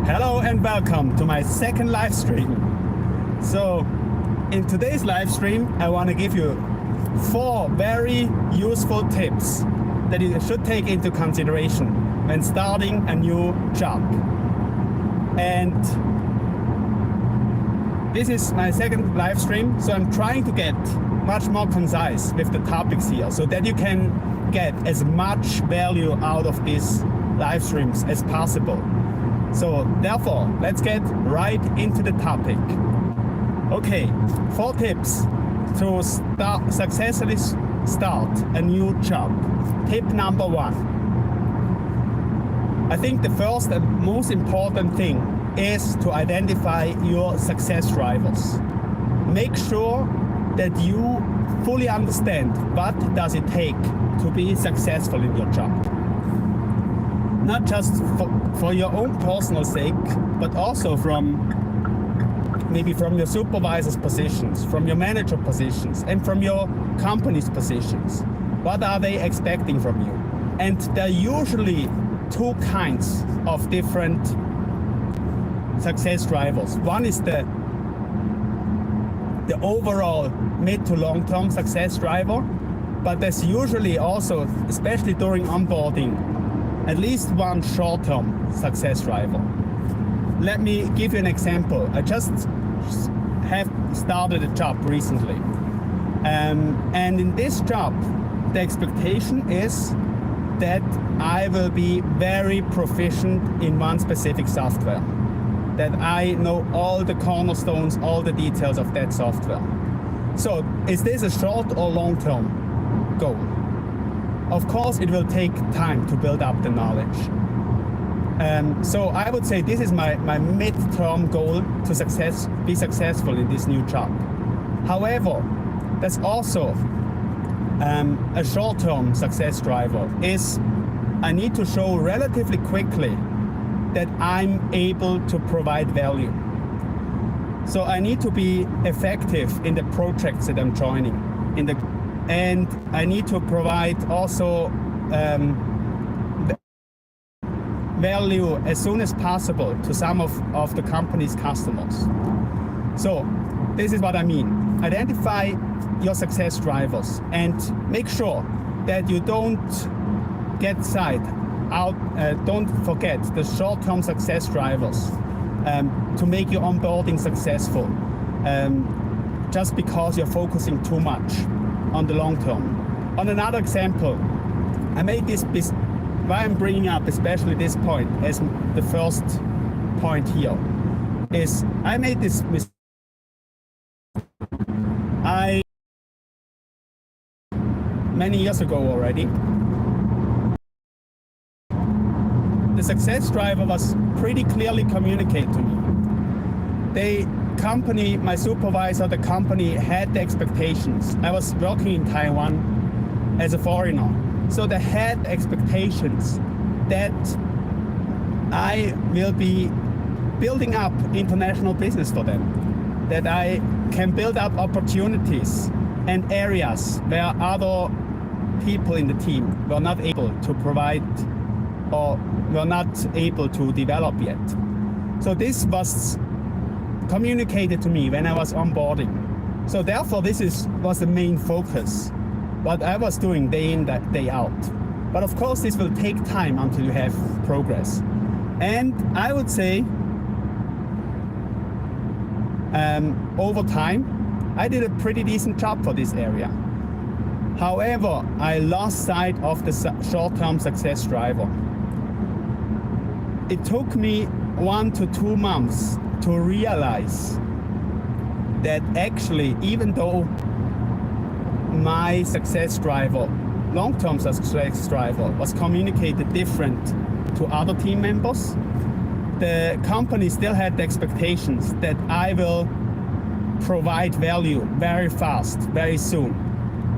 Hello and welcome to my second live stream. So in today's live stream, I want to give you 4 very useful tips that you should take into consideration when starting a new job. And this is my second live stream, so I'm trying to get much more concise with the topics here so that you can get as much value out of these live streams as possible. So therefore, let's get right into the topic. Okay, 4 tips to successfully start a new job. Tip number 1. I think the first and most important thing is to identify your success drivers. Make sure that you fully understand what does it take to be successful in your job. Not just for your own personal sake, but also maybe from your supervisor's positions, from your manager positions, and from your company's positions. What are they expecting from you? And there are usually 2 kinds of different success drivers. One is the overall mid to long-term success driver, but there's usually also, especially during onboarding, at least one short-term success driver. Let me give you an example. I just have started a job recently. And in this job, the expectation is that I will be very proficient in one specific software. That I know all the cornerstones, all the details of that software. So is this a short or long-term goal? Of course, it will take time to build up the knowledge. So I would say this is my mid-term goal to be successful in this new job. However, there's also a short-term success driver is I need to show relatively quickly that I'm able to provide value. So I need to be effective in the projects that I'm joining, and I need to provide also value as soon as possible to some of the company's customers. So this is what I mean. Identify your success drivers and make sure that you don't don't forget the short-term success drivers to make your onboarding successful, just because you're focusing too much on the long term. On another example, I made this why I'm bringing up especially this point as the first point here is I made this mistake. Many years ago already. The success driver was pretty clearly communicated to me. My supervisor, the company had the expectations. I was working in Taiwan as a foreigner. So they had expectations that I will be building up international business for them, that I can build up opportunities and areas where other people in the team were not able to provide or were not able to develop yet. So this was communicated to me when I was onboarding. So therefore this was the main focus, what I was doing day in, day out. But of course this will take time until you have progress. And I would say over time, I did a pretty decent job for this area. However, I lost sight of the short-term success driver. It took me 1 to 2 months to realize that actually, even though my success driver, long-term success driver, was communicated different to other team members, the company still had the expectations that I will provide value very fast, very soon,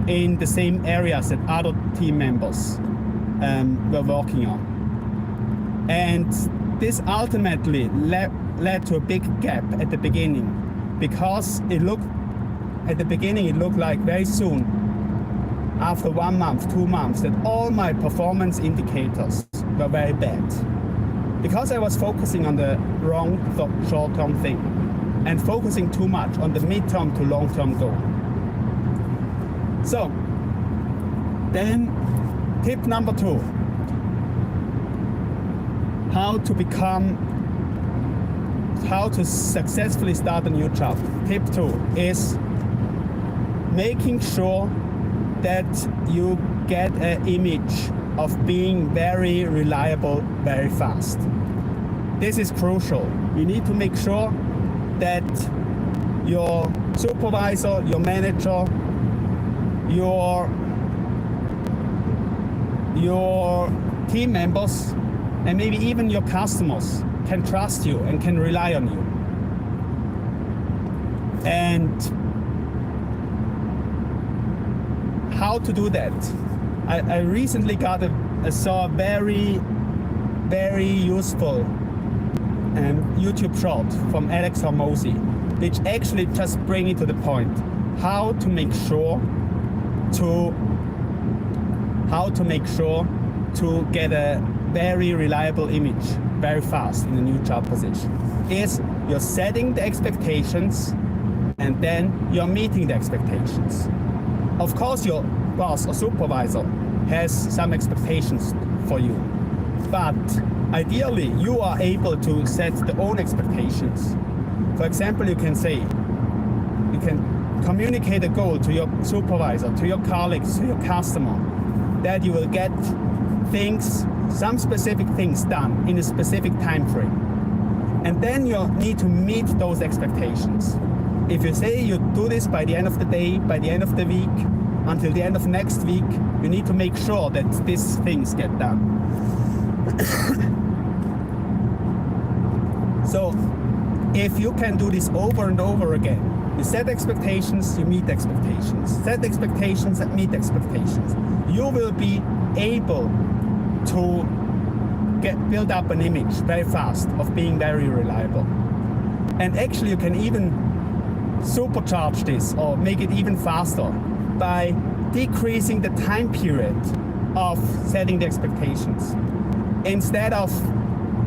in the same areas that other team members were working on. And this ultimately led to a big gap at the beginning, because at the beginning it looked like very soon, after 1 month, 2 months, that all my performance indicators were very bad. because I was focusing on the wrong short-term thing and focusing too much on the mid-term to long-term goal. So then tip number 2, how to successfully start a new job. Tip 2 is making sure that you get an image of being very reliable very fast. This is crucial. You need to make sure that your supervisor, your manager, your team members, and maybe even your customers can trust you and can rely on you. And how to do that? I recently saw a very, very useful YouTube short from Alex Hormozi, which actually just bring it to the point. How to make sure to get a very reliable image very fast in a new job position is you're setting the expectations and then you're meeting the expectations. Of course, your boss or supervisor has some expectations for you, but ideally you are able to set the own expectations. For example, you can communicate a goal to your supervisor, to your colleagues, to your customer, that you will get some specific things done in a specific time frame. And then you need to meet those expectations. If you say you do this by the end of the day, by the end of the week, until the end of next week, you need to make sure that these things get done. So if you can do this over and over again, you set expectations, you meet expectations. Set expectations and meet expectations. You will be able to build up an image very fast of being very reliable. And actually you can even supercharge this or make it even faster by decreasing the time period of setting the expectations. Instead of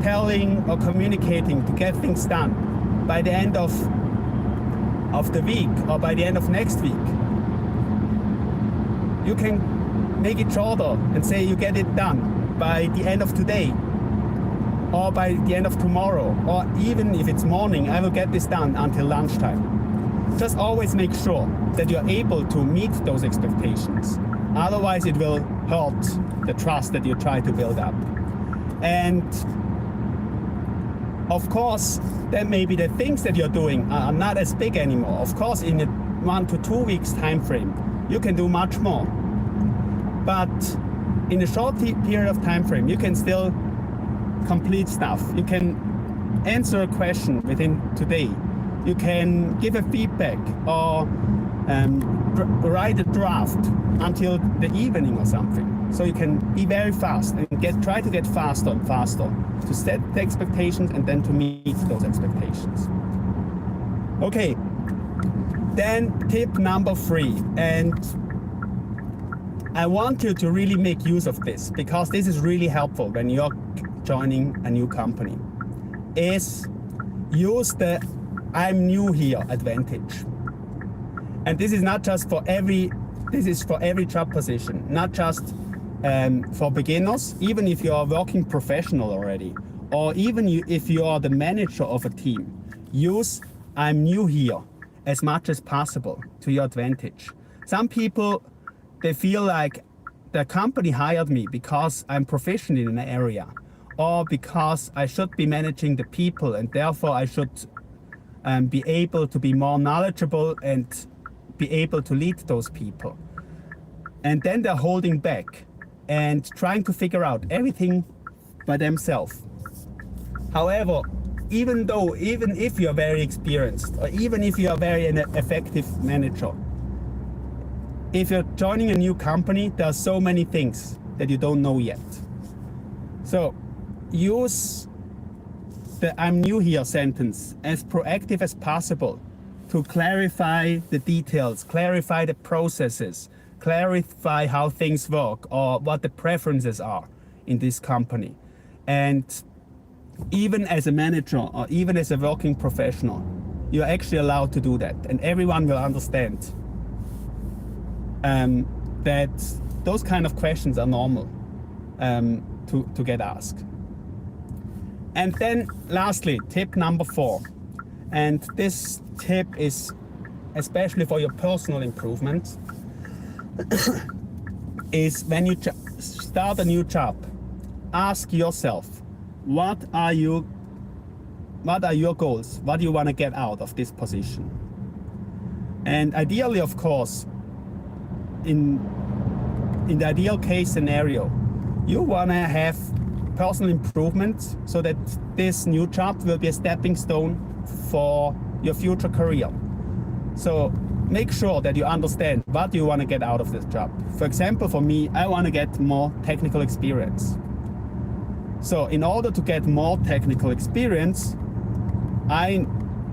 telling or communicating to get things done by the end of the week or by the end of next week, you can make it shorter and say you get it done by the end of today or by the end of tomorrow, or even if it's morning, I will get this done until lunchtime. Just always make sure that you're able to meet those expectations. Otherwise it will hurt the trust that you try to build up. And of course, then maybe the things that you're doing are not as big anymore. Of course, in a 1 to 2 weeks time frame, you can do much more. But in a short period of time frame, you can still complete stuff. You can answer a question within today. You can give a feedback or write a draft until the evening or something. So you can be very fast and try to get faster and faster to set the expectations and then to meet those expectations. Okay, then tip number 3, and I want you to really make use of this because this is really helpful when you're joining a new company, is use the I'm new here advantage. And this is not just this is for every job position, not just for beginners, even if you are a working professional already, or even if you are the manager of a team, use I'm new here as much as possible to your advantage. Some people, they feel like the company hired me because I'm proficient in an area, or because I should be managing the people and therefore I should be able to be more knowledgeable and be able to lead those people. And then they're holding back and trying to figure out everything by themselves. However, even if you're very experienced, or even if you're a very effective manager, if you're joining a new company, there are so many things that you don't know yet. So use the I'm new here sentence as proactive as possible to clarify the details, clarify the processes, clarify how things work or what the preferences are in this company. And even as a manager or even as a working professional, you're actually allowed to do that, and everyone will understand that those kind of questions are normal to get asked. And then lastly, tip number 4, and this tip is especially for your personal improvement, is when you start a new job, ask yourself, what are your goals? What do you want to get out of this position? And ideally, of course, in the ideal case scenario, you want to have personal improvement so that this new job will be a stepping stone for your future career. So make sure that you understand what you want to get out of this job. For example, for me, I want to get more technical experience. So in order to get more technical experience, I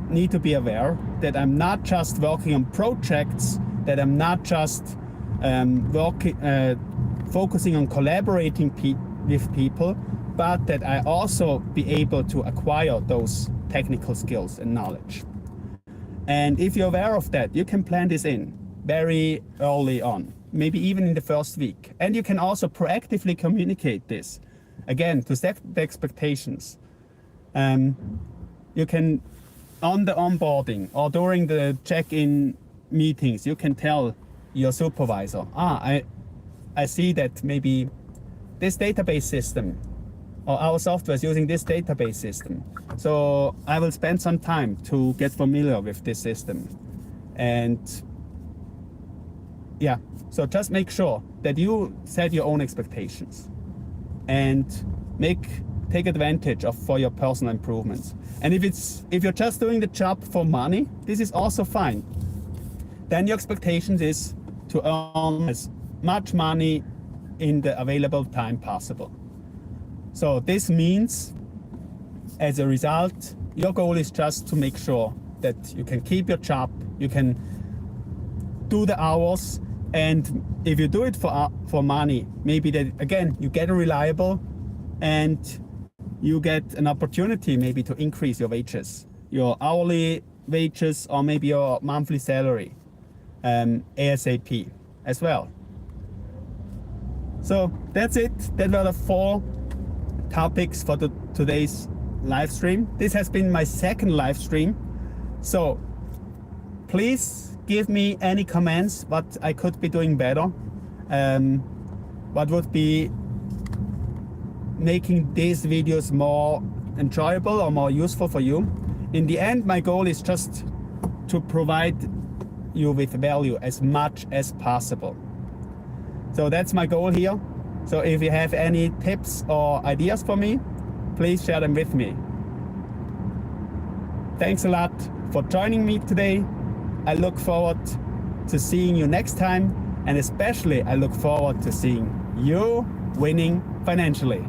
need to be aware that I'm not just working on projects, that I'm not just focusing on collaborating with people, but that I also be able to acquire those technical skills and knowledge. And if you're aware of that, you can plan this in very early on, maybe even in the first week. And you can also proactively communicate this, again, to set the expectations. You can, on the onboarding or during the check-in meetings, you can tell your supervisor, I see that maybe this database system or our software is using this database system. So I will spend some time to get familiar with this system. And yeah, so just make sure that you set your own expectations and take advantage for your personal improvements. And if you're just doing the job for money, this is also fine. Then your expectations is to earn as much money in the available time possible. So this means, as a result, your goal is just to make sure that you can keep your job, you can do the hours, and if you do it for money, maybe that again you get a reliable, and you get an opportunity maybe to increase your wages, your hourly wages, or maybe your monthly salary, ASAP as well. So that's it. That were the 4 topics for today's live stream. This has been my second live stream. So please give me any comments what I could be doing better. What would be making these videos more enjoyable or more useful for you. In the end, my goal is just to provide you with value as much as possible. So that's my goal here. So if you have any tips or ideas for me, please share them with me. Thanks a lot for joining me today. I look forward to seeing you next time, and especially I look forward to seeing you winning financially.